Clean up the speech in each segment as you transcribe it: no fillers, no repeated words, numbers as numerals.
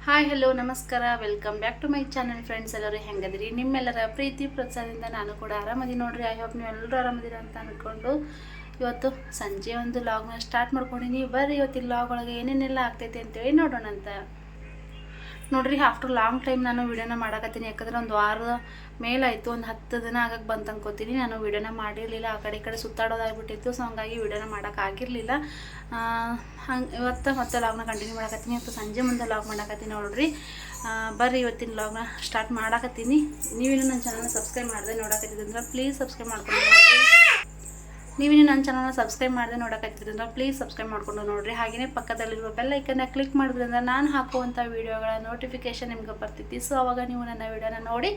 Hi hello ನಮಸ್ಕಾರ, welcome back to my channel. Friends ಎಲ್ಲರೂ ಹೆಂಗದಿರಿ? ನಿಮ್ಮೆಲ್ಲರ ಪ್ರೀತಿ ಪ್ರೋತ್ಸಾಹದಿಂದ ನಾನು ಕೂಡ ಆರಾಮದಿ ನೋಡ್ರಿ. ಐ ಹೋಪ್ ನೀವು ಎಲ್ಲರೂ ಆರಾಮದಿರ ಅಂತ ಅಂದ್ಕೊಂಡು ಇವತ್ತು ಸಂಜೆ ಒಂದು ಲಾಗ್ನ ಸ್ಟಾರ್ಟ್ ಮಾಡ್ಕೊಂಡಿನಿ. ಬರ್ರಿ ಇವತ್ತಿನ ಲಾಗ್ ಒಳಗೆ ಏನೇನೆಲ್ಲ ಆಗ್ತೈತೆ ಅಂತೇಳಿ ನೋಡೋಣ ಅಂತ. ನೋಡ್ರಿ, ಆಫ್ಟರ್ ಲಾಂಗ್ ಟೈಮ್ ನಾನು ವೀಡಿಯೋನ ಮಾಡಕತ್ತೀನಿ. ಯಾಕಂದ್ರೆ ಒಂದು ವಾರದ ಮೇಲಾಯಿತು, ಒಂದು 10 ದಿನ ಆಗಕ್ಕೆ ಬಂತು ಅನ್ಕೋತೀನಿ. ನಾನು ವೀಡಿಯೋನ ಮಾಡಿರಲಿಲ್ಲ, ಆ ಕಡೆ ಈ ಕಡೆ ಸುತ್ತಾಡೋದಾಗ್ಬಿಟ್ಟಿತ್ತು. ಸೊ ಹಂಗಾಗಿ ವೀಡಿಯೋನ ಮಾಡೋಕ್ಕಾಗಿರಲಿಲ್ಲ. ಇವತ್ತು ಮತ್ತೆ ಲಾಗ್ನ ಕಂಟಿನ್ಯೂ ಮಾಡಕತ್ತೀನಿ. ಇವತ್ತು ಸಂಜೆ ಮುಂದೆ ಲಾಗ್ ಮಾಡಕತ್ತೀನಿ ನೋಡ್ರಿ. ಬರ್ರಿ ಇವತ್ತಿನ ಲಾಗ್ನ ಸ್ಟಾರ್ಟ್ ಮಾಡಕತ್ತೀನಿ. ನೀವೇನು ನನ್ನ ಚಾನಲ್ನ ಸಬ್ಸ್ಕ್ರೈಬ್ ಮಾಡಿದೆ ನೋಡಕತ್ತಿದ್ರೆ ಪ್ಲೀಸ್ ಸಬ್ಸ್ಕ್ರೈಬ್ ಮಾಡ್ಕೊಂಡು ನೋಡಿರಿ. ನೀವೇನು ನನ್ನ ಚಾನಲ್ನ ಸಬ್ಸ್ಕ್ರೈಬ್ ಮಾಡಿದೆ ನೋಡೋಕ್ಕಾಗ್ತಿದ್ರಿಂದ ಪ್ಲೀಸ್ ಸಬ್ಸ್ಕ್ರೈಬ್ ಮಾಡ್ಕೊಂಡು ನೋಡಿರಿ. ಹಾಗೆಯೇ ಪಕ್ಕದಲ್ಲಿರುವ ಬೆಲ್ ಐಕನ್ನ ಕ್ಲಿಕ್ ಮಾಡೋದ್ರಿಂದ ನಾನು ಹಾಕುವಂಥ ವೀಡಿಯೋಗಳ ನೋಟಿಫಿಕೇಷನ್ ನಿಮ್ಗೆ ಬರ್ತೈತಿ. ಸೊ ಅವಾಗ ನೀವು ನನ್ನ ವೀಡಿಯೋನ ನೋಡಿ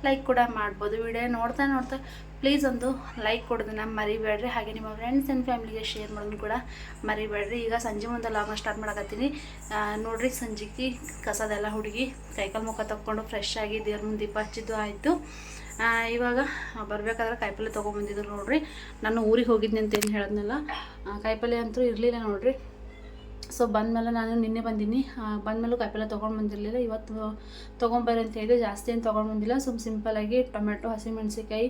ಲೈಕ್ ಕೂಡ ಮಾಡ್ಬೋದು. ವೀಡಿಯೋ ನೋಡ್ತಾ ಪ್ಲೀಸ್ ಒಂದು ಲೈಕ್ ಕೊಡೋದನ್ನ ಮರಿಬೇಡ್ರಿ. ಹಾಗೆ ನಿಮ್ಮ ಫ್ರೆಂಡ್ಸ್ ಆ್ಯಂಡ್ ಫ್ಯಾಮಿಲಿಗೆ ಶೇರ್ ಮಾಡೋದು ಕೂಡ ಮರಿಬೇಡ್ರಿ. ಈಗ ಸಂಜೆ ಮುಂದೆ ಲಾಗ್ನ ಸ್ಟಾರ್ಟ್ ಮಾಡಕತ್ತೀನಿ. ನೋಡಿರಿ, ಸಂಜೆಗೆ ಕಸದೆಲ್ಲ ಹುಡುಗಿ ಕೈಕಾಲು ಮುಖ ತಕ್ಕೊಂಡು ಫ್ರೆಶ್ ಆಗಿ ದೇವ್ರ ಮುಂದೆ ದೀಪ ಹಚ್ಚಿದ್ದು ಆಯಿತು. ಇವಾಗ ಬರಬೇಕಾದ್ರೆ ಕಾಯಿಪಲ್ಯ ತೊಗೊಂಬಂದಿದ್ರು ನೋಡ್ರಿ. ನಾನು ಊರಿಗೆ ಹೋಗಿದ್ನಿ ಅಂತ ಏನು ಹೇಳಿದ್ನಲ್ಲ, ಕಾಯಿಪಲ್ಯ ಅಂತೂ ಇರಲಿಲ್ಲ ನೋಡ್ರಿ. ಸೊ ಬಂದಮೇಲೆ ನಾನು ನಿನ್ನೆ ಬಂದೀನಿ. ಬಂದಮೇಲೂ ಕಾಯಿಪಲ್ಯ ತೊಗೊಂಡು ಬಂದಿರಲಿಲ್ಲ. ಇವತ್ತು ತೊಗೊಂಬರ್ರಿ ಅಂತ ಹೇಳಿದೆ. ಜಾಸ್ತಿ ಏನು ತೊಗೊಂಡು ಬಂದಿಲ್ಲ. ಸಿಂಪಲಾಗಿ ಟೊಮೆಟೊ, ಹಸಿಮೆಣ್ಸಿಕಾಯಿ,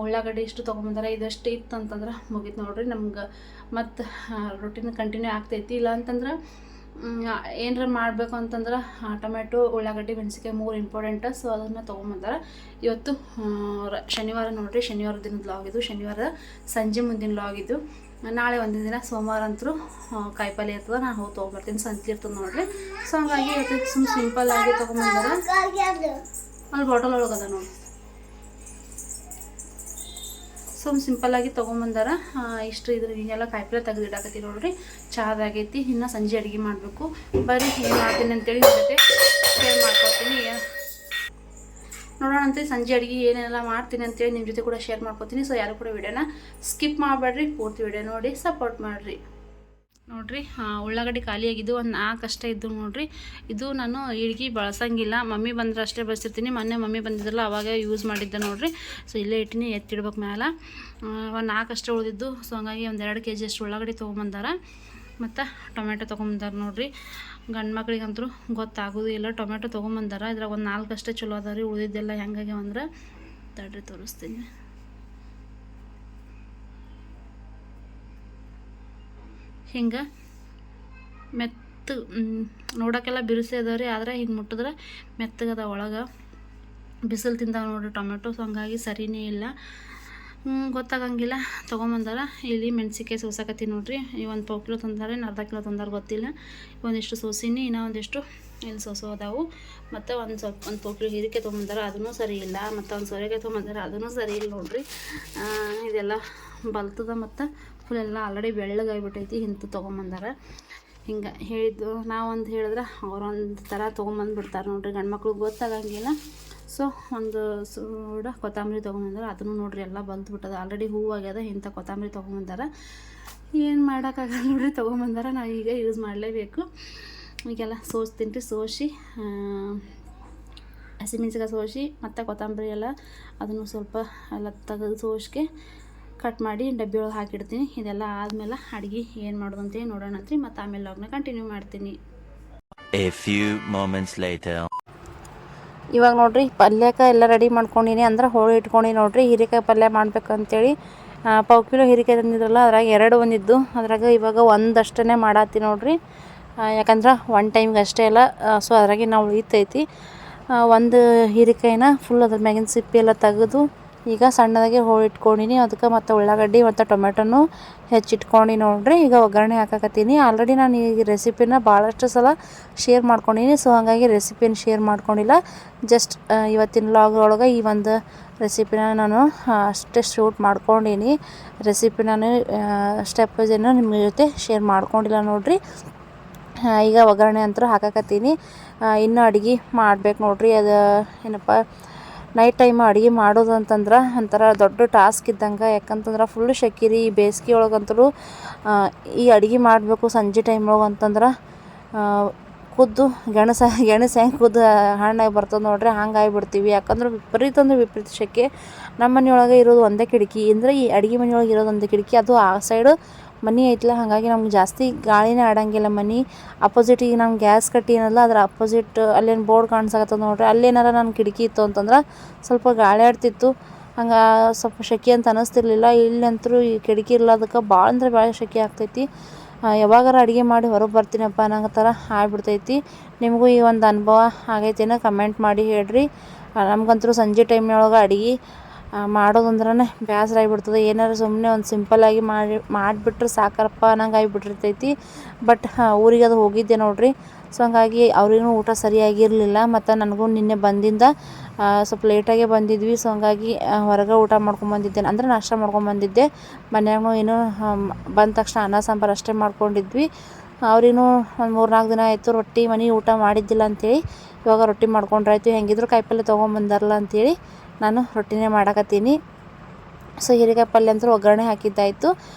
ಉಳ್ಳಾಗಡ್ಡಿ ಇಷ್ಟು ತೊಗೊಂಬಂದಾರೆ. ಇದಷ್ಟು ಇತ್ತು ಅಂತಂದ್ರೆ ಮುಗೀತು ನೋಡ್ರಿ. ನಮ್ಗೆ ಮತ್ತು ರೊಟ್ಟಿನ ಕಂಟಿನ್ಯೂ ಆಗ್ತೈತಿ. ಇಲ್ಲ ಅಂತಂದ್ರೆ ಏನರ ಮಾಡಬೇಕು ಅಂತಂದ್ರೆ ಟೊಮೆಟೊ, ಉಳ್ಳಾಗಡ್ಡಿ, ಮೆಣಸಿನ್ಕಾಯಿ 3 ಇಂಪಾರ್ಟೆಂಟ್. ಸೊ ಅದನ್ನು ತೊಗೊಂಬಂದಾರೆ. ಇವತ್ತು ಶನಿವಾರ ನೋಡ್ರಿ, ಶನಿವಾರ ದಿನದ ಲಾಗ್ ಇದು. ಶನಿವಾರ ಸಂಜೆ ಮುಂದಿನ ಲಾಗ್ ಇದು. ನಾಳೆ ಒಂದಿನ ದಿನ ಸೋಮವಾರ ಅಂತೂ ಕಾಯಿಪಲ್ಯ ಇರ್ತದೆ, ನಾನು ಹೋಗಿ ತೊಗೊಬರ್ತೀನಿ. ಸಂತಿ ಇರ್ತದೆ ನೋಡ್ರಿ. ಸೊ ಹಂಗಾಗಿ ಇವತ್ತು ಸಿಂಪಲ್ಲಾಗಿ ತೊಗೊಂಬಂದಾರೆ. ಅಲ್ಲಿ ಬಾಟಲ್ ಒಳಗದ ನೋಡಿ. ಸಿಂಪಲ್ಲಾಗಿ ತೊಗೊಂಬಂದಾರ. ಇಷ್ಟು ಇದ್ರ ಹಿಂಗೆಲ್ಲ ಕಾಯಿಪಲ್ಯ ತೆಗೆದಿಡಾಕತ್ತಿ ನೋಡ್ರಿ. ಚಾದಾಗೈತಿ. ಇನ್ನು ಸಂಜೆ ಅಡುಗೆ ಮಾಡಬೇಕು. ಬರೀ ಏನು ಮಾಡ್ತೀನಿ ಅಂತೇಳಿ ನಿಮ್ಮ ಜೊತೆ ಶೇರ್ ಮಾಡ್ಕೊತೀನಿ. ನೋಡೋಣ ಅಂತೇಳಿ ಸಂಜೆ ಅಡುಗೆ ಏನೆಲ್ಲ ಮಾಡ್ತೀನಿ ಅಂತೇಳಿ ನಿಮ್ಮ ಜೊತೆ ಕೂಡ ಶೇರ್ ಮಾಡ್ಕೊತೀನಿ. ಸೊ ಯಾರು ಕೂಡ ವಿಡಿಯೋನ ಸ್ಕಿಪ್ ಮಾಡಬೇಡ್ರಿ, ಪೂರ್ತಿ ವಿಡಿಯೋ ನೋಡಿ ಸಪೋರ್ಟ್ ಮಾಡಿರಿ. ನೋಡಿರಿ, ಉಳ್ಳಾಗಡ್ಡಿ ಖಾಲಿಯಾಗಿದ್ದು ಒಂದು 4 ಅಷ್ಟೇ ಇದ್ದು ನೋಡಿರಿ. ಇದು ನಾನು ಇಡ್ಗಿ ಬಳಸಂಗಿಲ್ಲ, ಮಮ್ಮಿ ಬಂದ್ರೆ ಅಷ್ಟೇ ಬಳಸಿರ್ತೀನಿ. ಮೊನ್ನೆ ಮಮ್ಮಿ ಬಂದಿದ್ರಲ್ಲ ಅವಾಗ ಯೂಸ್ ಮಾಡಿದ್ದೆ ನೋಡಿರಿ. ಸೊ ಇಲ್ಲೇ ಇಟ್ಟಿನಿ, ಎತ್ತಿಡ್ಬೇಕು ಮೇಲೆ. ಒಂದು 4 ಅಷ್ಟೇ ಉಳಿದಿದ್ದು. ಸೊ ಹಂಗಾಗಿ ಒಂದು 2 kg ಅಷ್ಟು ಉಳ್ಳಾಗಡ್ಡಿ ತೊಗೊಂಬಂದಾರ. ಮತ್ತು ಟೊಮೆಟೊ ತೊಗೊಂಬಂದಾರ ನೋಡಿರಿ. ಗಂಡು ಮಕ್ಳಿಗಂತೂ ಗೊತ್ತಾಗೋದು ಇಲ್ಲ. ಟೊಮೆಟೊ ತೊಗೊಂಬಂದಾರ. ಇದ್ರಾಗ ಒಂದು 4 ಅಷ್ಟೇ ಚಲೋ ಅದಾವ ರೀ. ಉಳಿದಿದ್ದೆಲ್ಲ ಹೆಂಗಾಗ್ಯಾವ ಅಂದ್ರೆ ತಡ್ರಿ ತೋರಿಸ್ತೀನಿ. ಹಿಂಗೆ ಮೆತ್ತು ನೋಡೋಕ್ಕೆಲ್ಲ ಬಿರುಸೆ ಅದಾವ ರೀ. ಆದರೆ ಹಿಂಗೆ ಮುಟ್ಟಿದ್ರೆ ಮೆತ್ತಗದ ಒಳಗೆ. ಬಿಸಿಲು ತಿಂದಾವ ನೋಡಿರಿ ಟೊಮೆಟೊ. ಸೊ ಹಂಗಾಗಿ ಸರಿಯೇ ಇಲ್ಲ, ಗೊತ್ತಾಗಂಗಿಲ್ಲ. ತೊಗೊಂಬಂದಾರ. ಇಲ್ಲಿ ಮೆಣಸಿನ್ಕಾಯಿ ಸೋಸಾಕತ್ತೀನಿ ನೋಡಿರಿ. ಈ ಒಂದು 1 ಕಿಲೋ ತಂದಾರೆ, ಅರ್ಧ ಕಿಲೋ ತಂದಾರ ಗೊತ್ತಿಲ್ಲ. ಒಂದಿಷ್ಟು ಸೋಸಿನಿ, ಇನ್ನೂ ಒಂದಿಷ್ಟು ಇಲ್ಲಿ ಸೋಸೋದಾವು. ಮತ್ತು ಒಂದು 1 ಕಿಲೋ ಹೀರಿಕಾಯಿ ತೊಗೊಂಬಂದಾರ, ಅದೂ ಸರಿ ಇಲ್ಲ. ಮತ್ತು ಒಂದು ಸೋರೆಕಾಯಿ ತೊಗೊಂಬಂದಾರ, ಅದೂ ಸರಿ ಇಲ್ಲ ನೋಡಿರಿ. ಇದೆಲ್ಲ ಬಲ್ತದ ಮತ್ತು ಫುಲ್ ಎಲ್ಲ ಆಲ್ರೆಡಿ ಬೆಳ್ಳಗಾಗಿಬಿಟ್ಟೈತಿ. ಇಂಥ ತೊಗೊಂಬಂದಾರ. ಹಿಂಗೆ ಹೇಳಿದ್ದು ನಾವೊಂದು ಹೇಳಿದ್ರೆ ಅವರೊಂದು ಥರ ತೊಗೊಂಬಂದುಬಿಡ್ತಾರೆ ನೋಡಿರಿ. ಗಂಡು ಮಕ್ಳಿಗೆ ಗೊತ್ತಾಗಂಗಿಲ್ಲ. ಸೊ ಒಂದು ಸೂಡ ಕೊತ್ತಂಬರಿ ತೊಗೊಂಬಂದಾರ. ಅದನ್ನು ನೋಡಿರಿ ಎಲ್ಲ ಬಲ್ತ್ಬಿಟ್ಟದ, ಆಲ್ರೆಡಿ ಹೂವಾಗ್ಯದ. ಇಂಥ ಕೊತ್ತಂಬರಿ ತೊಗೊಂಬಂದಾರ. ಏನು ಮಾಡೋಕ್ಕಾಗಲ್ಲ ನೋಡಿರಿ, ತೊಗೊಂಬಂದಾರ. ನಾವು ಈಗ ಯೂಸ್ ಮಾಡಲೇಬೇಕು. ಈಗೆಲ್ಲ ಸೋಸ್ತೀನಿ ರೀ. ಸೋಸಿ ಹಸಿಮೆಣ್ಸಿಕಾಯಿ ಸೋಸಿ ಮತ್ತು ಕೊತ್ತಂಬರಿ ಎಲ್ಲ ಅದನ್ನು ಸ್ವಲ್ಪ ಎಲ್ಲ ತೆಗೆದು ಸೋಸಿಗೆ ಕಟ್ ಮಾಡಿ ಡಬ್ಬಿ ಒಳಗೆ ಹಾಕಿಡ್ತೀನಿ. ಇದೆಲ್ಲ ಆದಮೇಲೆ ಅಡುಗೆ ಏನು ಮಾಡೋದು ಅಂತೇಳಿ ನೋಡೋಣ ಅಂತ್ರಿ. ಮತ್ತು ಆಮೇಲೆ ಲಾಗ್ನ ಕಂಟಿನ್ಯೂ ಮಾಡ್ತೀನಿ. ಇವಾಗ ನೋಡಿರಿ, ಪಲ್ಯಕ್ಕೆ ಎಲ್ಲ ರೆಡಿ ಮಾಡ್ಕೊಂಡಿನಿ. ಅಂದ್ರೆ ಹೋಳಿ ಇಟ್ಕೊಂಡು ನೋಡಿರಿ. ಹೀರೆಕಾಯಿ ಪಲ್ಯ ಮಾಡ್ಬೇಕಂತೇಳಿ 1 ಕಿಲೋ ಹೀರೆಕಾಯಿ ತಂದಿದ್ರಲ್ಲ, ಅದ್ರಾಗ 2 ಬಂದಿದ್ದು. ಅದ್ರಾಗ ಇವಾಗ ಒಂದಷ್ಟೇ ಮಾಡತ್ತಿ ನೋಡಿರಿ. ಯಾಕಂದ್ರೆ 1 ಟೈಮ್ಗೆ ಅಷ್ಟೇ ಅಲ್ಲ. ಸೊ ಅದ್ರಾಗೆ ನಾವು ಉಳಿತೈತಿ. ಒಂದು ಹೀರೆಕಾಯಿನ ಫುಲ್ ಅದ್ರ ಮ್ಯಾಗಿನ ಸಿಪ್ಪಿ ಎಲ್ಲ ತೆಗೆದು ಈಗ ಸಣ್ಣದಾಗಿ ಹೋಳಿ ಇಟ್ಕೊಂಡಿನಿ. ಅದಕ್ಕೆ ಮತ್ತು ಉಳ್ಳಾಗಡ್ಡಿ ಮತ್ತು ಟೊಮೆಟೊನು ಹೆಚ್ಚಿಟ್ಕೊಂಡು ನೋಡಿರಿ. ಈಗ ಒಗ್ಗರಣೆ ಹಾಕಕತ್ತೀನಿ. ಆಲ್ರೆಡಿ ನಾನು ಈ ರೆಸಿಪಿನ ಭಾಳಷ್ಟು ಸಲ ಶೇರ್ ಮಾಡ್ಕೊಂಡಿನಿ. ಸೊ ಹಾಗಾಗಿ ರೆಸಿಪಿನ ಶೇರ್ ಮಾಡ್ಕೊಂಡಿಲ್ಲ. ಜಸ್ಟ್ ಇವತ್ತಿನ ಲಾಗ್ ಒಳಗೆ ಈ ಒಂದು ರೆಸಿಪಿನ ನಾನು ಅಷ್ಟೇ ಶೂಟ್ ಮಾಡ್ಕೊಂಡಿನಿ. ರೆಸಿಪಿ ನಾನು ಸ್ಟೆಪ್ ಏನು ನಿಮ್ಮ ಜೊತೆ ಶೇರ್ ಮಾಡ್ಕೊಂಡಿಲ್ಲ ನೋಡಿರಿ. ಈಗ ಒಗ್ಗರಣೆ ಅಂತೂ ಹಾಕಕತ್ತೀನಿ. ಇನ್ನೂ ಅಡುಗೆ ಮಾಡ್ಬೇಕು ನೋಡಿರಿ. ಅದು ಏನಪ್ಪ, ನೈಟ್ ಟೈಮ್ ಅಡುಗೆ ಮಾಡೋದು ಅಂತಂದ್ರೆ ಒಂಥರ ದೊಡ್ಡ ಟಾಸ್ಕ್ ಇದ್ದಂಗೆ. ಯಾಕಂತಂದ್ರೆ ಫುಲ್ ಶೆಕಿರಿ. ಈ ಬೇಸಿಗೆ ಒಳಗಂತೂ ಈ ಅಡುಗೆ ಮಾಡಬೇಕು ಸಂಜೆ ಟೈಮ್ ಒಳಗೆ ಅಂತಂದ್ರೆ ಕುದ್ದು ಗೆಣಸು ಹೆಂಗೆ ಕುದ್ದು ಹಣ್ಣಾಗಿ ಬರ್ತದೆ ನೋಡ್ರಿ, ಹಂಗೆ ಆಗಿಬಿಡ್ತೀವಿ. ಯಾಕಂದ್ರೆ ವಿಪರೀತ ಶೆಕೆ. ನಮ್ಮ ಮನೆಯೊಳಗೆ ಇರೋದು ಒಂದೇ ಕಿಟಕಿ. ಅಂದರೆ ಈ ಅಡುಗೆ ಮನೆಯೊಳಗೆ ಇರೋದು ಒಂದೇ ಕಿಟಕಿ. ಅದು ಆ ಸೈಡು ಮನೆ ಐತಲ್ಲ, ಹಾಗಾಗಿ ನಮ್ಗೆ ಜಾಸ್ತಿ ಗಾಳಿನೇ ಆಡಂಗಿಲ್ಲ ಮನೆ. ಅಪೋಸಿಟಿಗೆ ನಮ್ಮ ಗ್ಯಾಸ್ ಕಟ್ಟಿ ಏನಲ್ಲ ಅದ್ರ ಅಪೋಸಿಟ್ ಅಲ್ಲೇನು ಬೋರ್ಡ್ ಕಾಣಿಸಕತ್ತದ ನೋಡ್ರಿ, ಅಲ್ಲೇನಾರ ನನ್ನ ಕಿಟಕಿ ಇತ್ತು ಅಂತಂದ್ರೆ ಸ್ವಲ್ಪ ಗಾಳಿ ಆಡ್ತಿತ್ತು, ಹಂಗೆ ಸ್ವಲ್ಪ ಶೆಕೆ ಅಂತ ಅನ್ನಿಸ್ತಿರ್ಲಿಲ್ಲ. ಇಲ್ಲಂತರೂ ಈ ಕಿಟಕಿ ಇರ್ಲಾದಕ್ಕೆ ಭಾಳ ಅಂದ್ರೆ ಭಾಳ ಶೆಕೆ ಆಗ್ತೈತಿ. ಯಾವಾಗಾರ ಅಡುಗೆ ಮಾಡಿ ಹೊರಗೆ ಬರ್ತೀನಪ್ಪ ಅನ್ನೋ ಥರ ಆಗ್ಬಿಡ್ತೈತಿ. ನಿಮಗೂ ಈ ಒಂದು ಅನುಭವ ಆಗೈತೇನೋ ಕಮೆಂಟ್ ಮಾಡಿ ಹೇಳ್ರಿ. ನಮಗಂತೂ ಸಂಜೆ ಟೈಮ್ನೊಳಗೆ ಅಡುಗೆ ಮಾಡೋದಂದ್ರೆ ಬೇಸರ ಆಗಿಬಿಡ್ತದೆ. ಏನಾರು ಸುಮ್ಮನೆ ಒಂದು ಸಿಂಪಲ್ಲಾಗಿ ಮಾಡಿಬಿಟ್ರೆ ಸಾಕರಪ್ಪ ಅನ್ನಂಗೆ ಆಗಿಬಿಟ್ಟಿರ್ತೈತಿ. ಬಟ್ ಊರಿಗೆ ಅದು ಹೋಗಿದ್ದೆ ನೋಡ್ರಿ, ಸೊ ಹಂಗಾಗಿ ಅವ್ರಿಗೂ ಊಟ ಸರಿಯಾಗಿರಲಿಲ್ಲ. ಮತ್ತು ನನಗೂ ನಿನ್ನೆ ಬಂದಿಂದ ಸ್ವಲ್ಪ ಲೇಟಾಗೇ ಬಂದಿದ್ವಿ. ಸೊ ಹಂಗಾಗಿ ಹೊರಗೆ ಊಟ ಮಾಡ್ಕೊಂಬಂದಿದ್ದೆ, ಅಂದರೆ ನಾಷ್ಟ ಮಾಡ್ಕೊಂಬಂದಿದ್ದೆ. ಮನ್ಯಾಗೂ ಏನು ಬಂದ ತಕ್ಷಣ ಅನ್ನ ಸಾಂಬಾರು ಅಷ್ಟೇ ಮಾಡ್ಕೊಂಡಿದ್ವಿ. ಅವ್ರಿಗೂ ಒಂದು 3-4 ದಿನ ಆಯಿತು ರೊಟ್ಟಿ ಮನೆ ಊಟ ಮಾಡಿದ್ದಿಲ್ಲ ಅಂಥೇಳಿ ಇವಾಗ ರೊಟ್ಟಿ ಮಾಡ್ಕೊಂಡ್ರಾಯ್ತು. ಹೆಂಗಿದ್ರು ಕಾಯಿಪಲ್ಯ ತೊಗೊಂಬಂದಾರಲ್ಲ ಅಂಥೇಳಿ ನಾನು ರೊಟ್ಟಿನೇ ಮಾಡಾಕತ್ತೀನಿ. ಸೊ ಹೀರೆಕಾಯಿ ಪಲ್ಯ ಅಂತೂ ಒಗ್ಗರಣೆ ಹಾಕಿದ್ದಾಯಿತು.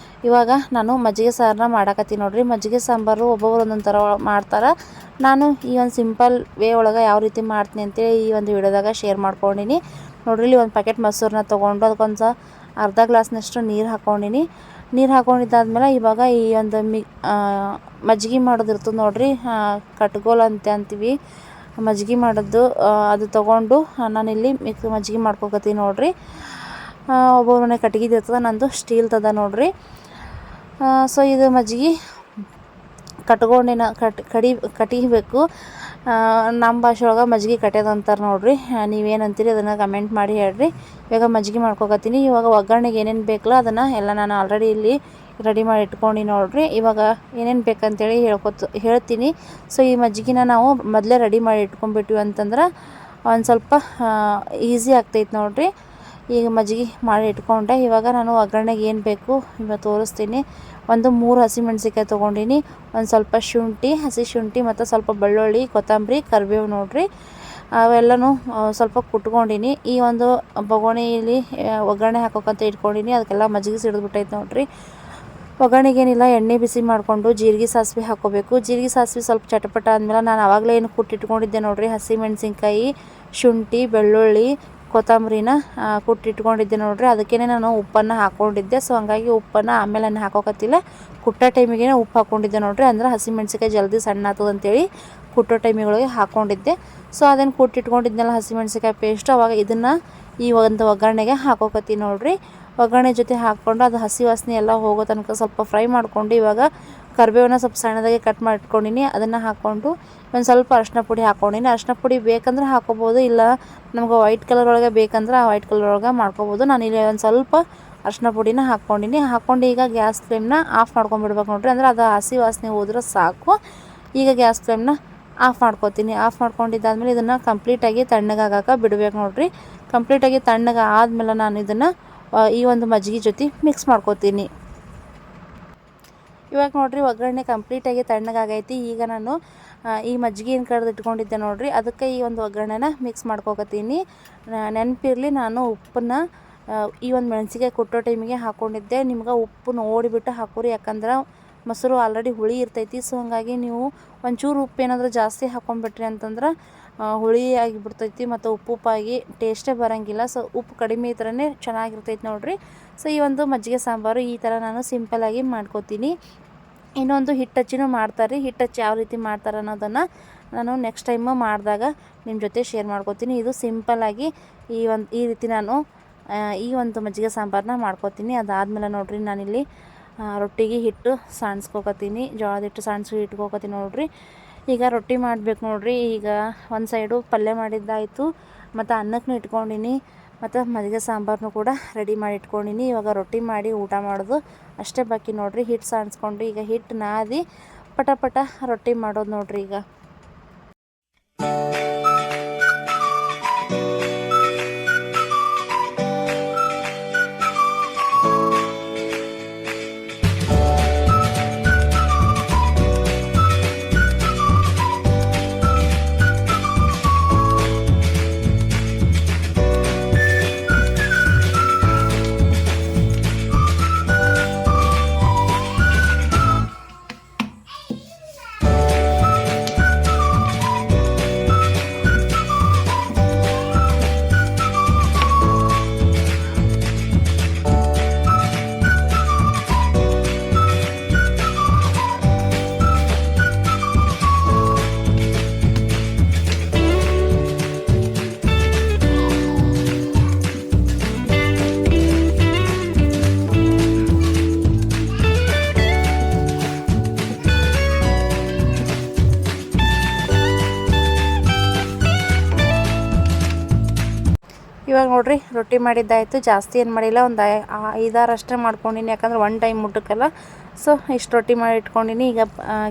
ಇವಾಗ ನಾನು ಮಜ್ಜಿಗೆ ಸಾರನ್ನ ಮಾಡಾಕತ್ತೀನಿ ನೋಡ್ರಿ. ಮಜ್ಜಿಗೆ ಸಾಂಬಾರು ಒಬ್ಬೊಬ್ರು ಒಂದೊಂದು ಥರ ಮಾಡ್ತಾರೆ. ನಾನು ಈ ಒಂದು ಸಿಂಪಲ್ ವೇ ಒಳಗೆ ಯಾವ ರೀತಿ ಮಾಡ್ತೀನಿ ಅಂತೇಳಿ ಈ ಒಂದು ವಿಡಿಯೋದಾಗ ಶೇರ್ ಮಾಡ್ಕೊಂಡಿನಿ ನೋಡ್ರಿ. ಇಲ್ಲಿ ಒಂದು ಪ್ಯಾಕೆಟ್ ಮೊಸರನ್ನ ತೊಗೊಂಡು ಅದಕ್ಕೊಂದು ಅರ್ಧ ಗ್ಲಾಸ್ನಷ್ಟು ನೀರು ಹಾಕ್ಕೊಂಡಿನಿ. ನೀರು ಹಾಕ್ಕೊಂಡಿದ್ದಾದ್ಮೇಲೆ ಇವಾಗ ಈ ಒಂದು ಮಜ್ಜಿಗೆ ಮಾಡೋದು ಇರ್ತದೆ ನೋಡ್ರಿ, ಕಟ್ಗೋಲ್ ಅಂತ ಅಂತೀವಿ ಮಜ್ಜಿಗೆ ಮಾಡೋದು, ಅದು ತೊಗೊಂಡು ನಾನಿಲ್ಲಿ ಮಜ್ಜಿಗೆ ಮಾಡ್ಕೊಕತ್ತೀನಿ ನೋಡ್ರಿ. ಒಬ್ಬೊಬ್ಬರ ಮನೆ ಕಟ್ಗಿದು ಇರ್ತದೆ, ನಂದು ಸ್ಟೀಲ್ದದ ನೋಡ್ರಿ. ಸೊ ಇದು ಮಜ್ಜಿಗೆ ಕಟ್ಕೊಂಡಿನ ಕಟಿಬೇಕು. ನಮ್ಮ ಭಾಷೆ ಒಳಗೆ ಮಜ್ಜಿಗೆ ಕಟ್ಯೋದು ಅಂತಾರೆ ನೋಡ್ರಿ. ನೀವೇನಂತೀರಿ ಅದನ್ನು ಕಮೆಂಟ್ ಮಾಡಿ ಹೇಳ್ರಿ. ಇವಾಗ ಮಜ್ಜಿಗೆ ಮಾಡ್ಕೊಕತ್ತೀನಿ. ಇವಾಗ ಒಗ್ಗರಣೆಗೆ ಏನೇನು ಬೇಕಲ್ಲ ಅದನ್ನು ಎಲ್ಲ ನಾನು ಆಲ್ರೆಡಿ ಇಲ್ಲಿ ರೆಡಿ ಮಾಡಿ ಇಟ್ಕೊಂಡು ನೋಡ್ರಿ. ಇವಾಗ ಏನೇನು ಬೇಕಂತೇಳಿ ಹೇಳ್ತೀನಿ. ಸೊ ಈ ಮಜ್ಜಿಗೆನ ನಾವು ಮೊದಲೇ ರೆಡಿ ಮಾಡಿ ಇಟ್ಕೊಂಡ್ಬಿಟ್ವಿ ಅಂತಂದ್ರೆ ಒಂದು ಸ್ವಲ್ಪ ಈಸಿ ಆಗ್ತೈತೆ ನೋಡ್ರಿ. ಈಗ ಮಜ್ಜಿಗೆ ಮಾಡಿ ಇಟ್ಕೊಂಡೆ. ಇವಾಗ ನಾನು ಒಗ್ಗರಣೆಗೆ ಏನು ಬೇಕು ಇವಾಗ ತೋರಿಸ್ತೀನಿ. ಒಂದು 3 ಹಸಿಮೆಣ್ಸಿಕಾಯಿ ತೊಗೊಂಡಿನಿ, ಒಂದು ಸ್ವಲ್ಪ ಶುಂಠಿ, ಹಸಿ ಶುಂಠಿ ಮತ್ತು ಸ್ವಲ್ಪ ಬೆಳ್ಳುಳ್ಳಿ, ಕೊತ್ತಂಬರಿ, ಕರಿಬೇವು ನೋಡ್ರಿ. ಅವೆಲ್ಲನೂ ಸ್ವಲ್ಪ ಕುಟ್ಕೊಂಡಿನಿ. ಈ ಒಂದು ಬೊಗೋಣಿಯಲ್ಲಿ ಒಗ್ಗರಣೆ ಹಾಕೋಕ್ಕಂತ ಇಟ್ಕೊಂಡಿನಿ. ಅದಕ್ಕೆಲ್ಲ ಮಜ್ಜಿಗೆ ಸಿಡಿದ್ಬಿಟ್ಟೈತೆ ನೋಡ್ರಿ. ಒಗ್ಗರಣೆಗೇನಿಲ್ಲ, ಎಣ್ಣೆ ಬಿಸಿ ಮಾಡಿಕೊಂಡು ಜೀರಿಗೆ ಸಾಸಿವೆ ಹಾಕ್ಕೋಬೇಕು. ಜೀರಿಗೆ ಸಾಸಿವೆ ಸ್ವಲ್ಪ ಚಟಪಟ ಆದಮೇಲೆ ನಾನು ಆವಾಗಲೇ ಏನು ಕುಟ್ಟಿಟ್ಕೊಂಡಿದ್ದೆ ನೋಡ್ರಿ, ಹಸಿಮೆಣ್ಸಿನ್ಕಾಯಿ, ಶುಂಠಿ, ಬೆಳ್ಳುಳ್ಳಿ, ಕೊತ್ತಂಬರಿನ ಕುಟ್ಟಿಟ್ಕೊಂಡಿದ್ದೆ ನೋಡ್ರಿ. ಅದಕ್ಕೇ ನಾನು ಉಪ್ಪನ್ನು ಹಾಕ್ಕೊಂಡಿದ್ದೆ. ಸೊ ಹಂಗಾಗಿ ಉಪ್ಪನ್ನು ಆಮೇಲೆ ಹಾಕೋಕತ್ತಿಲ್ಲ, ಕುಟ್ಟೋ ಟೈಮಿಗೆ ಉಪ್ಪು ಹಾಕ್ಕೊಂಡಿದ್ದೆ ನೋಡ್ರಿ. ಅಂದ್ರೆ ಹಸಿಮೆಣ್ಸಿಕಾಯಿ ಜಲ್ದಿ ಸಣ್ಣ ಆಗ್ತದೆ ಅಂತೇಳಿ ಕುಟ್ಟೋ ಟೈಮಿಗಳಿಗೆ ಹಾಕ್ಕೊಂಡಿದ್ದೆ. ಸೊ ಅದನ್ನು ಕುಟ್ಟಿಟ್ಕೊಂಡಿದ್ನೆಲ್ಲ ಹಸಿಮೆಣ್ಸಿಕಾಯಿ ಪೇಸ್ಟ್, ಅವಾಗ ಇದನ್ನು ಈ ಒಂದು ಒಗ್ಗರಣೆಗೆ ಹಾಕೋಕತ್ತೀನಿ ನೋಡ್ರಿ. ಒಗ್ಗರಣೆ ಜೊತೆ ಹಾಕ್ಕೊಂಡು ಅದು ಹಸಿ ವಾಸನೆ ಎಲ್ಲ ಹೋಗೋ ತನಕ ಸ್ವಲ್ಪ ಫ್ರೈ ಮಾಡಿಕೊಂಡು ಇವಾಗ ಕರಿಬೇವನ್ನ ಸ್ವಲ್ಪ ಸಣ್ಣದಾಗಿ ಕಟ್ ಮಾಡಿ ಇಟ್ಕೊಂಡಿನಿ. ಅದನ್ನು ಹಾಕ್ಕೊಂಡು ಒಂದು ಸ್ವಲ್ಪ ಅರಿಶಿನ ಪುಡಿ ಹಾಕ್ಕೊಂಡಿನಿ. ಅರಿಶಿನ ಪುಡಿ ಬೇಕಂದ್ರೆ ಹಾಕೋಬೋದು, ಇಲ್ಲ ನಮ್ಗೆ ವೈಟ್ ಕಲರ್ ಒಳಗೆ ಬೇಕಂದ್ರೆ ಆ ವೈಟ್ ಕಲರ್ ಒಳಗೆ ಮಾಡ್ಕೋಬೋದು. ನಾನು ಇಲ್ಲಿ ಒಂದು ಸ್ವಲ್ಪ ಅರಿಶಿನ ಪುಡಿನ ಹಾಕ್ಕೊಂಡಿನಿ. ಹಾಕ್ಕೊಂಡು ಈಗ ಗ್ಯಾಸ್ ಫ್ಲೇಮ್ನ ಆಫ್ ಮಾಡ್ಕೊಂಡ್ಬಿಡ್ಬೇಕು ನೋಡ್ರಿ. ಅಂದ್ರೆ ಅದು ಹಸಿ ವಾಸನೆ ಹೋದ್ರೆ ಸಾಕು. ಈಗ ಗ್ಯಾಸ್ ಫ್ಲೇಮ್ನ ಆಫ್ ಮಾಡ್ಕೊತೀನಿ. ಆಫ್ ಮಾಡ್ಕೊಂಡಿದ್ದಾದ್ಮೇಲೆ ಇದನ್ನು ಕಂಪ್ಲೀಟಾಗಿ ತಣ್ಣಗಾಗಕ್ಕೆ ಬಿಡಬೇಕು ನೋಡ್ರಿ. ಕಂಪ್ಲೀಟಾಗಿ ತಣ್ಣಗೆ ಆದಮೇಲೆ ನಾನು ಇದನ್ನು ಈ ಒಂದು ಮಜ್ಜಿಗೆ ಜೊತೆ ಮಿಕ್ಸ್ ಮಾಡ್ಕೊತೀನಿ. ಇವಾಗ ನೋಡ್ರಿ ಒಗ್ಗರಣೆ ಕಂಪ್ಲೀಟಾಗಿ ತಣ್ಣಗಾಗೈತಿ. ಈಗ ನಾನು ಈ ಮಜ್ಜಿಗೆ ಏನು ಕಡ್ದು ಇಟ್ಕೊಂಡಿದ್ದೆ ನೋಡ್ರಿ, ಅದಕ್ಕೆ ಈ ಒಂದು ಒಗ್ಗರಣೆನ ಮಿಕ್ಸ್ ಮಾಡ್ಕೊಕತ್ತೀನಿ. ನೆನಪಿರಲಿ, ನಾನು ಉಪ್ಪನ್ನು ಈ ಒಂದು ಮೆಣಸಿಗೆ ಕುಟ್ಟೋ ಟೈಮಿಗೆ ಹಾಕ್ಕೊಂಡಿದ್ದೆ. ನಿಮ್ಗೆ ಉಪ್ಪು ನೋಡಿಬಿಟ್ಟು ಹಾಕೋರಿ, ಯಾಕಂದ್ರೆ ಮೊಸರು ಆಲ್ರೆಡಿ ಹುಳಿ ಇರ್ತೈತಿ. ಸೊ ಹಾಗಾಗಿ ನೀವು ಒಂಚೂರು ಉಪ್ಪು ಏನಾದರೂ ಜಾಸ್ತಿ ಹಾಕ್ಕೊಂಡ್ಬಿಟ್ರಿ ಅಂತಂದ್ರೆ ಹುಳಿ ಆಗಿಬಿಡ್ತೈತಿ ಮತ್ತು ಉಪ್ಪಾಗಿ ಟೇಸ್ಟೇ ಬರೋಂಗಿಲ್ಲ. ಸೊ ಉಪ್ಪು ಕಡಿಮೆ ಇದ್ರೇ ಚೆನ್ನಾಗಿರ್ತೈತಿ ನೋಡ್ರಿ. ಸೊ ಈ ಒಂದು ಮಜ್ಜಿಗೆ ಸಾಂಬಾರು ಈ ಥರ ನಾನು ಸಿಂಪಲ್ಲಾಗಿ ಮಾಡ್ಕೋತೀನಿ. ಇನ್ನೊಂದು ಹಿಟ್ಟು ಹಚ್ಚಿನೂ ಮಾಡ್ತಾರೆ. ಹಿಟ್ಟು ಹಚ್ಚಿ ಯಾವ ರೀತಿ ಮಾಡ್ತಾರೆ ಅನ್ನೋದನ್ನು ನಾನು ನೆಕ್ಸ್ಟ್ ಟೈಮು ಮಾಡಿದಾಗ ನಿಮ್ಮ ಜೊತೆ ಶೇರ್ ಮಾಡ್ಕೋತೀನಿ. ಇದು ಸಿಂಪಲ್ಲಾಗಿ ಈ ರೀತಿ ನಾನು ಈ ಒಂದು ಮಜ್ಜಿಗೆ ಸಾಂಬಾರನ್ನ ಮಾಡ್ಕೋತೀನಿ. ಅದಾದಮೇಲೆ ನೋಡ್ರಿ ನಾನಿಲ್ಲಿ ರೊಟ್ಟಿಗೆ ಹಿಟ್ಟು ಸಾಣಿಸ್ಕೋಕತ್ತೀನಿ. ಜೋಳದ ಹಿಟ್ಟು ಸಾಣಿಸಿ ಇಟ್ಕೋಕತ್ತೀನಿ ನೋಡ್ರಿ. ಈಗ ರೊಟ್ಟಿ ಮಾಡಬೇಕು ನೋಡ್ರಿ. ಈಗ ಒಂದು ಸೈಡು ಪಲ್ಯ ಮಾಡಿದ್ದಾಯಿತು ಮತ್ತು ಅನ್ನಕ್ಕೂ ಇಟ್ಕೊಂಡಿನಿ ಮತ್ತು ಮಜ್ಜಿಗೆ ಸಾಂಬಾರನ್ನು ಕೂಡ ರೆಡಿ ಮಾಡಿ ಇಟ್ಕೊಂಡಿನಿ. ಇವಾಗ ರೊಟ್ಟಿ ಮಾಡಿ ಊಟ ಮಾಡೋದು ಅಷ್ಟೇ ಬಾಕಿ ನೋಡ್ರಿ. ಹಿಟ್ಟು ಸಾಣಿಸ್ಕೊಂಡು ಈಗ ಹಿಟ್ಟು ನಾದಿ ಪಟ ಪಟ ರೊಟ್ಟಿ ಮಾಡೋದು ನೋಡ್ರಿ. ಈಗ ಇವಾಗ ನೋಡಿರಿ ರೊಟ್ಟಿ ಮಾಡಿದ್ದಾಯಿತು. ಜಾಸ್ತಿ ಏನು ಮಾಡಿಲ್ಲ, ಒಂದು 5-6 ಅಷ್ಟೇ ಮಾಡ್ಕೊಂಡಿನಿ, ಯಾಕಂದ್ರೆ ಒನ್ ಟೈಮ್ ಮುಟ್ಟಕ್ಕಲ್ಲ. ಸೊ ಇಷ್ಟು ರೊಟ್ಟಿ ಮಾಡಿ ಇಟ್ಕೊಂಡಿನಿ. ಈಗ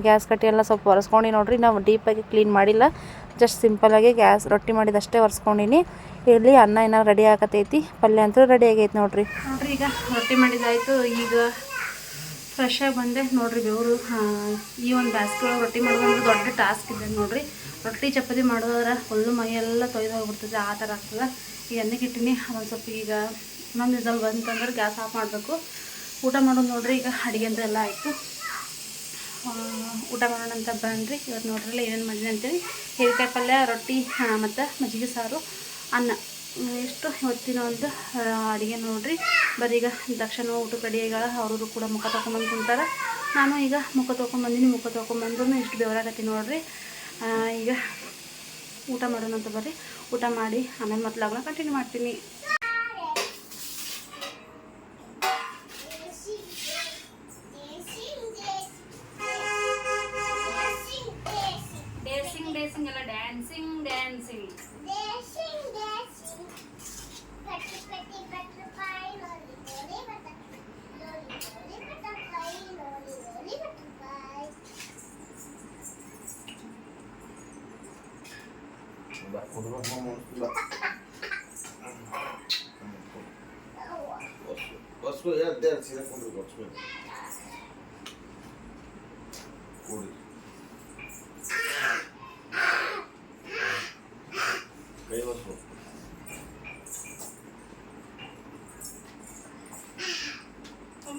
ಗ್ಯಾಸ್ ಕಟ್ಟಿ ಎಲ್ಲ ಸ್ವಲ್ಪ ಒರೆಸ್ಕೊಂಡು ನೋಡಿರಿ, ನಾವು ಡೀಪಾಗಿ ಕ್ಲೀನ್ ಮಾಡಿಲ್ಲ, ಜಸ್ಟ್ ಸಿಂಪಲಾಗಿ ರೊಟ್ಟಿ ಮಾಡಿದಷ್ಟೇ ಒರೆಸ್ಕೊಂಡಿನಿ. ಇಲ್ಲಿ ಅನ್ನ ಏನೋ ರೆಡಿ ಆಗತೈತಿ, ಪಲ್ಯ ಅಂತೂ ರೆಡಿ ಆಗೈತಿ ನೋಡಿರಿ. ಈಗ ರೊಟ್ಟಿ ಮಾಡಿದ್ದಾಯಿತು. ಈಗ ಫ್ರೆಶ್ ಆಗಿ ಬಂದೆ ನೋಡಿರಿ. ಬೆವರು ಈ ಒಂದು ಬ್ಯಾಸ್ಗೆ ಒಳಗೆ ರೊಟ್ಟಿ ಮಾಡೋದು ದೊಡ್ಡ ಟಾಸ್ಕ್ ಇದೆ ನೋಡಿರಿ. ರೊಟ್ಟಿ ಚಪಾತಿ ಮಾಡೋದ್ರೆ ಫುಲ್ಲು ಮೈಯೆಲ್ಲ ತೊಯ್ದು ಹೋಗ್ಬಿಡ್ತದೆ, ಆ ಥರ ಆಗ್ತದೆ. ಈಗ ಎಣ್ಣೆಗೆ ಇಟ್ಟಿನಿ, ಅದೊಂದು ಸ್ವಲ್ಪ ಈಗ ಇನ್ನೊಂದು ವಿಸಲ್ ಬಂತಂದ್ರೆ ಗ್ಯಾಸ್ ಆಫ್ ಮಾಡಬೇಕು. ಊಟ ಮಾಡೋದು ನೋಡಿರಿ. ಈಗ ಅಡುಗೆ ಅಂತ ಎಲ್ಲ ಆಯಿತು, ಊಟ ಮಾಡೋಣ ಅಂತ ಬನ್ನಿರಿ. ಇವತ್ತು ನೋಡ್ರಲ್ಲ ಏನೇನು ಮಾಡಿದೆ ಅಂತೇಳಿ. ಹೀರೆಕಾಯಿ ಪಲ್ಯ, ರೊಟ್ಟಿ ಮತ್ತು ಮಜ್ಜಿಗೆ ಸಾರು, ಅನ್ನ, ಎಷ್ಟು ಇವತ್ತಿನ ಒಂದು ಅಡುಗೆ ನೋಡಿರಿ. ಬರೀ ಈಗ ದಕ್ಷಿಣ ಊಟಕ್ಕೆ ರೆಡಿಯಾಗಳ, ಅವರು ಕೂಡ ಮುಖ ತೊಗೊಂಬಂದು ಕುಂತಾರೆ. ನಾನು ಈಗ ಮುಖ ತೊಗೊಂಬಂದಿನಿ. ಮುಖ ತೊಗೊಂಬಂದ್ರೂ ಇಷ್ಟು ಬೆವರಾಗತ್ತಿ ನೋಡಿರಿ. ಈಗ ಊಟ ಮಾಡೋಣ ಅಂತ ಬರ್ರಿ. ಊಟ ಮಾಡಿ ಆಮೇಲೆ ಮತ್ತೆ ಲಾಗ್ನ ಕಂಟಿನ್ಯೂ ಮಾಡ್ತೀನಿ. ಡೇಸಿಂಗ್ ಎಲ್ಲ ಡ್ಯಾನ್ಸಿಂಗ್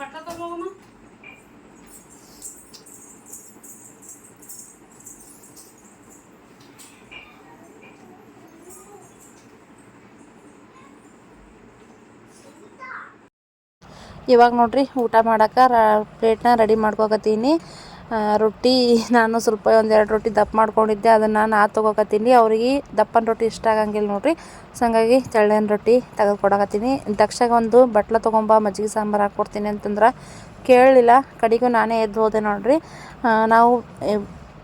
ಬಟ್ಟೆ ತಗೋಗಮ್ಮ. ಇವಾಗ ನೋಡಿರಿ ಊಟ ಮಾಡೋಕೆ ಪ್ಲೇಟ್ನ ರೆಡಿ ಮಾಡ್ಕೊಕತ್ತೀನಿ. ರೊಟ್ಟಿ ನಾನು ಸ್ವಲ್ಪ 1-2 ರೊಟ್ಟಿ ದಪ್ಪ ಮಾಡ್ಕೊಂಡಿದ್ದೆ, ಅದನ್ನು ನಾನು ತೊಗೊಕತ್ತೀನಿ. ಅವ್ರಿಗೆ ದಪ್ಪನ ರೊಟ್ಟಿ ಇಷ್ಟ ಆಗಂಗಿಲ್ಲ ನೋಡಿರಿ. ಸೊ ಹಂಗಾಗಿ ತೆಳ್ಳನ ರೊಟ್ಟಿ ತೆಗೆದು ಕೊಡಕತ್ತೀನಿ. ದಕ್ಷಾಗ ಒಂದು ಬಟ್ಲ ತೊಗೊಂಬ, ಮಜ್ಜಿಗೆ ಸಾಂಬಾರು ಹಾಕ್ಕೊಡ್ತೀನಿ ಅಂತಂದ್ರೆ ಕೇಳಲಿಲ್ಲ. ಕಡೆಗೂ ನಾನೇ ಎದ್ದು ಹೋದೆ ನೋಡಿರಿ. ನಾವು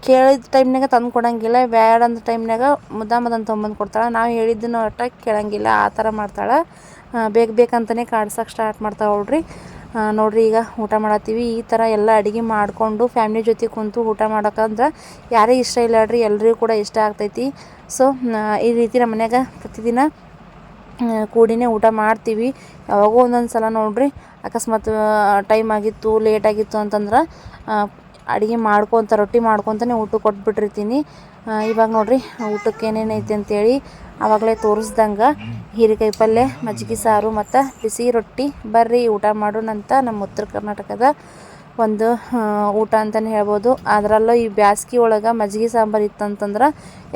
ಕೇಳಿದ ಟೈಮ್ನಾಗ ತಂದು ಕೊಡೋಂಗಿಲ್ಲ, ಬ್ಯಾಡ ಅಂದ ಟೈಮ್ನಾಗ ಮುದ್ದಾಮದನ್ನು ತೊಗೊಂಬಂದು ಕೊಡ್ತಾಳೆ. ನಾವು ಹೇಳಿದ್ದನ್ನು ಒಟ್ಟ ಕೇಳೋಂಗಿಲ್ಲ, ಆ ಥರ ಮಾಡ್ತಾಳೆ. ಬೇಕಂತಲೇ ಕಾಡ್ಸೋಕೆ ಸ್ಟಾರ್ಟ್ ಮಾಡ್ತಾವೆ ನೋಡ್ರಿ. ನೋಡಿರಿ ಈಗ ಊಟ ಮಾಡತ್ತೀವಿ. ಈ ಥರ ಎಲ್ಲ ಅಡುಗೆ ಮಾಡಿಕೊಂಡು ಫ್ಯಾಮ್ಲಿ ಜೊತೆ ಕುಂತು ಊಟ ಮಾಡೋಕ್ಕಂದ್ರೆ ಯಾರಿಗೆ ಇಷ್ಟ ಇಲ್ಲ ಹೇಳ್ರಿ, ಎಲ್ರಿಗೂ ಕೂಡ ಇಷ್ಟ ಆಗ್ತೈತಿ. ಸೊ ಈ ರೀತಿ ನಮ್ಮ ಮನ್ಯಾಗ ಪ್ರತಿದಿನ ಕೂಡಿನೇ ಊಟ ಮಾಡ್ತೀವಿ. ಯಾವಾಗೋ ಒಂದೊಂದು ಸಲ ನೋಡಿರಿ ಅಕಸ್ಮಾತ್ ಟೈಮ್ ಆಗಿತ್ತು, ಲೇಟ್ ಆಗಿತ್ತು ಅಂತಂದ್ರೆ ಅಡುಗೆ ರೊಟ್ಟಿ ಮಾಡ್ಕೊತಾನೆ ಊಟಕ್ಕೆ ಕೊಟ್ಬಿಟ್ಟಿರ್ತೀನಿ. ಇವಾಗ ನೋಡಿರಿ ಊಟಕ್ಕೆ ಏನೇನೈತಿ ಅಂತೇಳಿ ಆವಾಗಲೇ ತೋರಿಸ್ದಂಗೆ ಹೀರೆಕಾಯಿ ಪಲ್ಯ, ಮಜ್ಜಿಗೆ ಸಾರು ಮತ್ತು ಬಿಸಿ ರೊಟ್ಟಿ. ಬರ್ರಿ ಊಟ ಮಾಡೋಣಂತ. ನಮ್ಮ ಉತ್ತರ ಕರ್ನಾಟಕದ ಒಂದು ಊಟ ಅಂತಲೇ ಹೇಳ್ಬೋದು. ಅದರಲ್ಲೂ ಈ ಬ್ಯಾಸ್ಗೆ ಒಳಗೆ ಮಜ್ಜಿಗೆ ಸಾಂಬಾರು ಇತ್ತಂತಂದ್ರೆ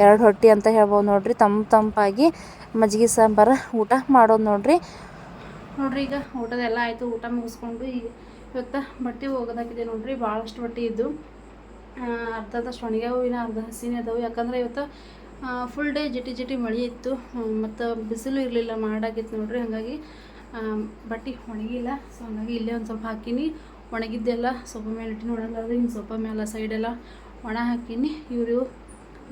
2 ರೊಟ್ಟಿ ಅಂತ ಹೇಳ್ಬೋದು ನೋಡಿರಿ. ತಂಪಾಗಿ ಮಜ್ಜಿಗೆ ಸಾಂಬಾರು ಊಟ ಮಾಡೋದು ನೋಡಿರಿ. ಈಗ ಊಟದೆಲ್ಲ ಆಯಿತು. ಊಟ ಮುಗಿಸ್ಕೊಂಡು ಈಗ ಇವತ್ತು ಬಟ್ಟೆ ಹೋಗೋದಾಕಿದೆ ನೋಡಿರಿ. ಭಾಳಷ್ಟು ಬಟ್ಟೆ ಇದ್ದು, ಅರ್ಧದಷ್ಟು ಒಣಗ್ಯಾವು, ಇನ್ನು ಅರ್ಧ ಹಸಿನೇ ಅದಾವೆ. ಯಾಕಂದರೆ ಇವತ್ತು ಫುಲ್ ಡೇ ಜಿಟಿ ಮಳೆ ಇತ್ತು, ಮತ್ತು ಬಿಸಿಲು ಇರಲಿಲ್ಲ, ಮಾಡಾಗಿತ್ತು ನೋಡಿರಿ. ಹಾಗಾಗಿ ಬಟ್ಟೆ ಒಣಗಿಲ್ಲ. ಸೊ ಹಾಗಾಗಿ ಇಲ್ಲೇ ಒಂದು ಸ್ವಲ್ಪ ಹಾಕೀನಿ. ಒಣಗಿದ್ದೆಲ್ಲ ಸೊಪ್ಪು ಮೇಲೆ ಇಟ್ಟು ನೋಡೋದಾದ್ರೆ ಹಿಂಗೆ ಸೊಪ್ಪ ಮೇಲೆ ಸೈಡೆಲ್ಲ ಒಣ ಹಾಕೀನಿ. ಇವರು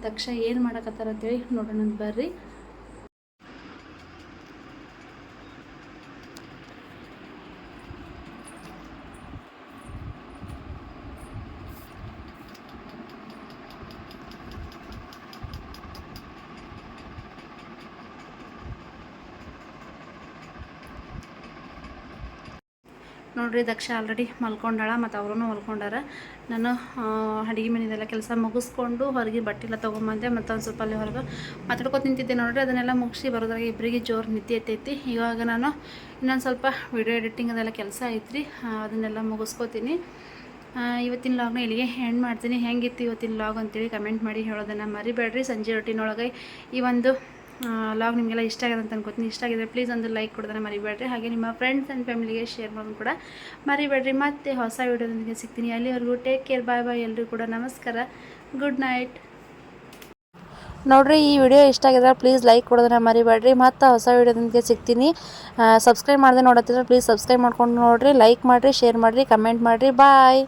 ದಕ್ಷ ಏನು ಮಾಡಕತ್ತಾರ ಅಂತೇಳಿ ನೋಡೋಣ ಬರ್ರಿ. ನೋಡಿರಿ ದಕ್ಷ ಆಲ್ರೆಡಿ ಮಲ್ಕೊಂಡಾಳ, ಮತ್ತು ಅವರು ಮಲ್ಕೊಂಡಾರ. ನಾನು ಅಡುಗೆ ಮನೆಯದೆಲ್ಲ ಕೆಲಸ ಮುಗಿಸ್ಕೊಂಡು ಹೊರಗೆ ಬಟ್ಟೆಲ್ಲ ತೊಗೊಂಬಂದೆ. ಮತ್ತು ಒಂದು ಸ್ವಲ್ಪ ಅಲ್ಲಿ ಹೊರಗೆ ಮಾತಾಡ್ಕೊತ ನಿಂತಿದ್ದೆ ನೋಡಿರಿ. ಅದನ್ನೆಲ್ಲ ಮುಗಿಸಿ ಬರೋದ್ರಾಗ ಇಬ್ಬರಿಗೆ ಜೋರು ನಿದ್ದೆ ಎತ್ತೈತಿ. ಇವಾಗ ನಾನು ಇನ್ನೊಂದು ಸ್ವಲ್ಪ ವಿಡಿಯೋ ಎಡಿಟಿಂಗ್ ಅದೆಲ್ಲ ಕೆಲಸ ಐತ್ರಿ, ಅದನ್ನೆಲ್ಲ ಮುಗಿಸ್ಕೋತೀನಿ. ಇವತ್ತಿನ ಲಾಗ್ನ ಇಲ್ಲಿಗೆ ಎಂಡ್ ಮಾಡ್ತೀನಿ. ಹೆಂಗಿತ್ತು ಇವತ್ತಿನ ಲಾಗ್ ಅಂತೇಳಿ ಕಮೆಂಟ್ ಮಾಡಿ ಹೇಳೋದನ್ನು ಮರಿಬೇಡ್ರಿ. ಸಂಜೆ ರೊಟ್ಟಿನೊಳಗೆ ಈ ಒಂದು ಲಾಗ್ ನಿಮಗೆಲ್ಲ ಇಷ್ಟ ಆಗಿದೆ ಅಂತ ಅನ್ಕೋತೀನಿ. ಇಷ್ಟ ಆಗಿದ್ರೆ ಪ್ಲೀಸ್ ಒಂದು ಲೈಕ್ ಕೊಡೋದನ್ನ ಮರಿಬೇಡ್ರಿ. ಹಾಗೆ ನಿಮ್ಮ ಫ್ರೆಂಡ್ಸ್ ಆ್ಯಂಡ್ ಫ್ಯಾಮಿಲಿಗೆ ಶೇರ್ ಮಾಡೋದು ಕೂಡ ಮರಿಬೇಡ್ರಿ. ಮತ್ತೆ ಹೊಸ ವಿಡಿಯೋದೊಂದಿಗೆ ಸಿಗ್ತೀನಿ. ಅಲ್ಲಿವರೆಗೂ ಟೇಕ್ ಕೇರ್, ಬಾಯ್. ಎಲ್ಲರಿಗೂ ಕೂಡ ನಮಸ್ಕಾರ, ಗುಡ್ ನೈಟ್. ನೋಡಿರಿ ಈ ವಿಡಿಯೋ ಇಷ್ಟ ಆಗಿದ್ರೆ ಪ್ಲೀಸ್ ಲೈಕ್ ಕೊಡೋದನ್ನ ಮರಿಬೇಡ್ರಿ. ಮತ್ತು ಹೊಸ ವಿಡಿಯೋದೊಂದಿಗೆ ಸಿಗ್ತೀನಿ. ಸಬ್ಸ್ಕ್ರೈಬ್ ಮಾಡದೆ ನೋಡತ್ತಿದ್ರೆ ಪ್ಲೀಸ್ ಸಬ್ಸ್ಕ್ರೈಬ್ ಮಾಡ್ಕೊಂಡು ನೋಡಿರಿ, ಲೈಕ್ ಮಾಡಿರಿ, ಶೇರ್ ಮಾಡಿರಿ, ಕಮೆಂಟ್ ಮಾಡಿರಿ. ಬಾಯ್.